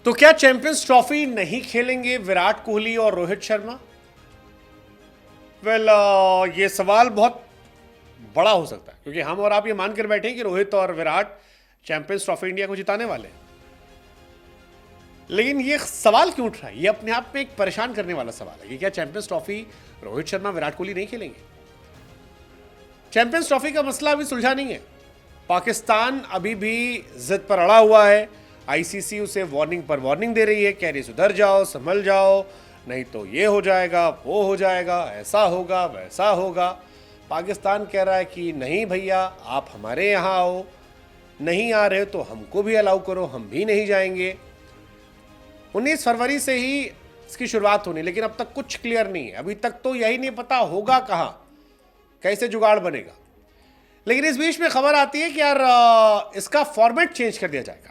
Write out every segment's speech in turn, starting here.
तो क्या champions trophy नहीं खेलेंगे विराट कोहली और रोहित शर्मा? वेल, ये सवाल बहुत बड़ा हो सकता है क्योंकि हम और आप ये मानकर बैठे हैं कि रोहित और विराट चैंपियंस ट्रॉफी इंडिया को जिताने वाले हैं। लेकिन ये सवाल क्यों उठ रहा है? ये अपने आप में एक परेशान करने वाला सवाल है कि क्या चैंपियंस ट्रॉफी रोहित शर्मा विराट कोहली नहीं खेलेंगे? चैंपियंस ट्रॉफी का मसला अभी सुलझा नहीं है। पाकिस्तान अभी भी जिद पर अड़ा हुआ है। आईसीसी उसे वार्निंग पर वार्निंग दे रही है, कह रही सुधर जाओ, संभल जाओ, नहीं तो ये हो जाएगा, वो हो जाएगा, ऐसा होगा, वैसा होगा। पाकिस्तान कह रहा है कि नहीं भैया, आप हमारे यहाँ आओ, नहीं आ रहे तो हमको भी अलाउ करो, हम भी नहीं जाएंगे। 19 फरवरी से ही इसकी शुरुआत होनी, लेकिन अब तक कुछ क्लियर नहीं है। अभी तक तो यही नहीं पता होगा कहाँ, कैसे जुगाड़ बनेगा। लेकिन इस बीच में खबर आती है कि यार इसका फॉर्मेट चेंज कर दिया जाएगा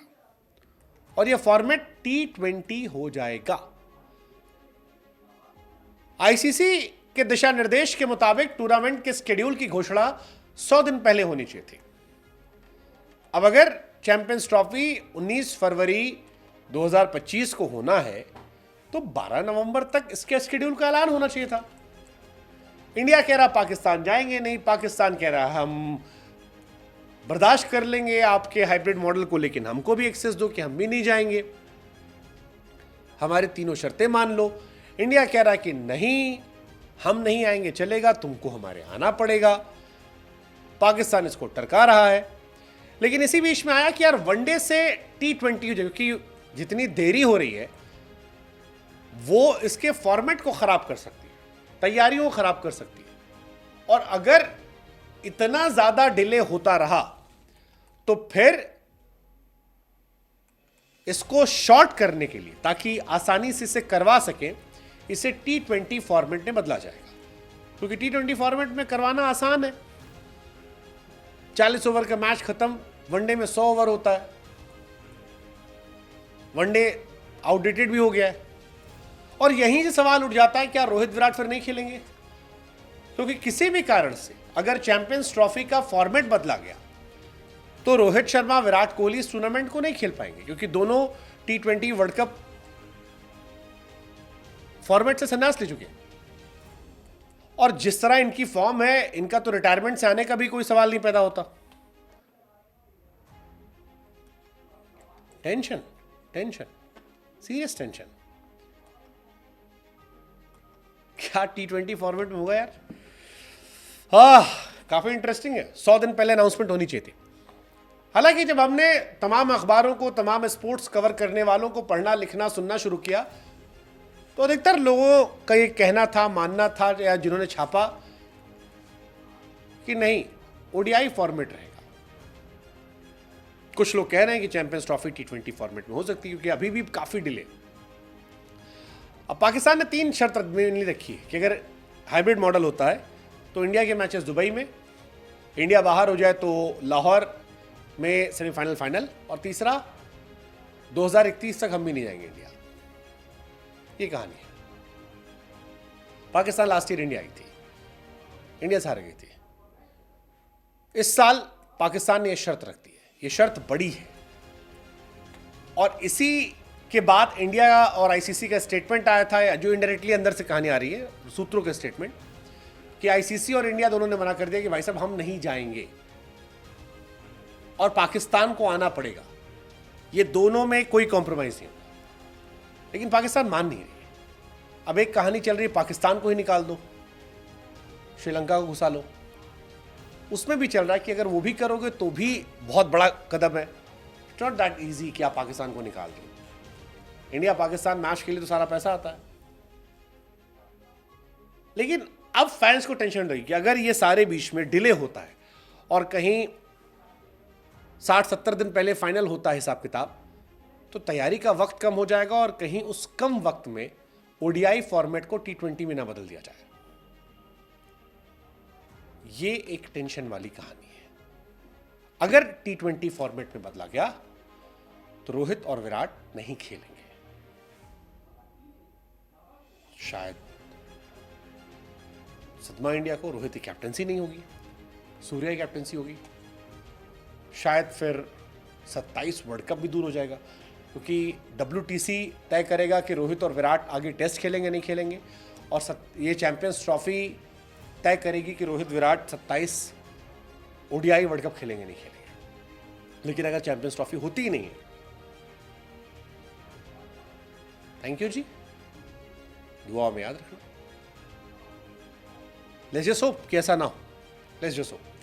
और यह फॉर्मेट T20 हो जाएगा। आईसीसी के दिशा निर्देश के मुताबिक टूर्नामेंट के शेड्यूल की घोषणा 100 दिन पहले होनी चाहिए थी। अब अगर चैंपियंस ट्रॉफी 19 फरवरी 2025 को होना है तो 12 नवंबर तक इसके शेड्यूल का ऐलान होना चाहिए था। इंडिया कह रहा पाकिस्तान जाएंगे नहीं, पाकिस्तान कह रहा हम बर्दाश्त कर लेंगे आपके हाइब्रिड मॉडल को, लेकिन हमको भी एक्सेस दो कि हम भी नहीं जाएंगे, हमारी तीनों शर्तें मान लो। इंडिया कह रहा कि नहीं, हम नहीं आएंगे चलेगा, तुमको हमारे आना पड़ेगा। पाकिस्तान इसको टरका रहा है। लेकिन इसी बीच में आया कि यार वनडे से T20 हो जाए, क्योंकि जितनी देरी हो रही है वो इसके फॉर्मेट को खराब कर सकती है, तैयारियों को खराब कर सकती है। और अगर इतना ज्यादा डिले होता रहा तो फिर इसको शॉर्ट करने के लिए, ताकि आसानी से इसे करवा सके, इसे T20 फॉर्मेट में बदला जाएगा। क्योंकि T20 फॉर्मेट में करवाना आसान है। 40 ओवर का मैच खत्म, वनडे में 100 ओवर होता है। वनडे आउटडेटेड भी हो गया है। और यहीं से सवाल उठ जाता है क्या रोहित विराट फिर नहीं खेलेंगे? क्योंकि किसी भी कारण से अगर चैंपियंस ट्रॉफी का फॉर्मेट बदला गया तो रोहित शर्मा, विराट कोहली इस टूर्नामेंट को नहीं खेल पाएंगे, क्योंकि दोनों T20 वर्ल्ड कप फॉर्मेट से संन्यास ले चुके हैं। और जिस तरह इनकी फॉर्म है, इनका तो रिटायरमेंट से आने का भी कोई सवाल नहीं पैदा होता। Tension, tension, serious tension. क्या T20 फॉर्मेट में होगा यार? काफी इंटरेस्टिंग है। 100 दिन पहले अनाउंसमेंट होनी चाहिए थी। हालांकि जब हमने तमाम अखबारों को, तमाम स्पोर्ट्स कवर करने वालों को पढ़ना, लिखना, सुनना शुरू किया तो अधिकतर लोगों का ये कहना था, मानना था, या जिन्होंने छापा, कि नहीं, ओडीआई फॉर्मेट रहेगा। कुछ लोग कह रहे हैं कि चैंपियंस ट्रॉफी T20 फॉर्मेट में हो सकती है, क्योंकि अभी भी काफी डिले। अब पाकिस्तान ने 3 शर्त मेनली रखी है कि अगर हाइब्रिड मॉडल होता है तो इंडिया के मैचेस दुबई में, इंडिया बाहर हो जाए तो लाहौर में सेमीफाइनल, फाइनल, और तीसरा 2031 तक हम भी नहीं जाएंगे इंडिया। ये कहानी है। Pakistan last year India I थी, इंडिया से हार गई थी। इस साल पाकिस्तान ने यह शर्त रख दी है। यह शर्त बड़ी है और इसी के बाद इंडिया और आईसीसी का स्टेटमेंट आया था, जो इनडायरेक्टली अंदर से कहानी आ रही है, सूत्रों के स्टेटमेंट, कि आईसीसी और इंडिया दोनों ने मना कर दिया कि भाई साहब हम नहीं जाएंगे और पाकिस्तान को आना पड़ेगा। ये दोनों में कोई कॉम्प्रोमाइज नहीं। लेकिन पाकिस्तान मान नहीं रही। अब एक कहानी चल रही है, पाकिस्तान को ही निकाल दो, श्रीलंका को घुसा लो। उसमें भी चल रहा है कि अगर वो भी करोगे तो भी बहुत बड़ा कदम है। इट्स नॉट दैट इजी कि आप पाकिस्तान को निकाल दो। इंडिया पाकिस्तान मैच के लिए तो सारा पैसा आता है। लेकिन अब फैंस को टेंशन रही कि अगर ये सारे बीच में डिले होता है और कहीं 60-70 दिन पहले फाइनल होता है हिसाब किताब, तो तैयारी का वक्त कम हो जाएगा और कहीं उस कम वक्त में ओडीआई फॉर्मेट को T20 में ना बदल दिया जाए। ये एक टेंशन वाली कहानी है। अगर T20 फॉर्मेट में बदला गया तो रोहित और विराट नहीं खेलेंगे। शायद सदमा इंडिया को, रोहित की कैप्टनसी नहीं होगी, सूर्या की कैप्टनसी होगी। शायद फिर 27 वर्ल्ड कप भी दूर हो जाएगा। क्योंकि WTC तय करेगा कि रोहित और विराट आगे टेस्ट खेलेंगे नहीं खेलेंगे, और ये चैंपियंस ट्रॉफी तय करेगी कि Rohit Virat 27 ODI world cup खेलेंगे नहीं खेलेंगे। लेकिन अगर चैंपियंस ट्रॉफी होती ही नहीं है, थैंक यू जी, दुआ में याद रखना। लेट्स जस्ट होप कि ऐसा ना हो, लेट्स जस्ट होप।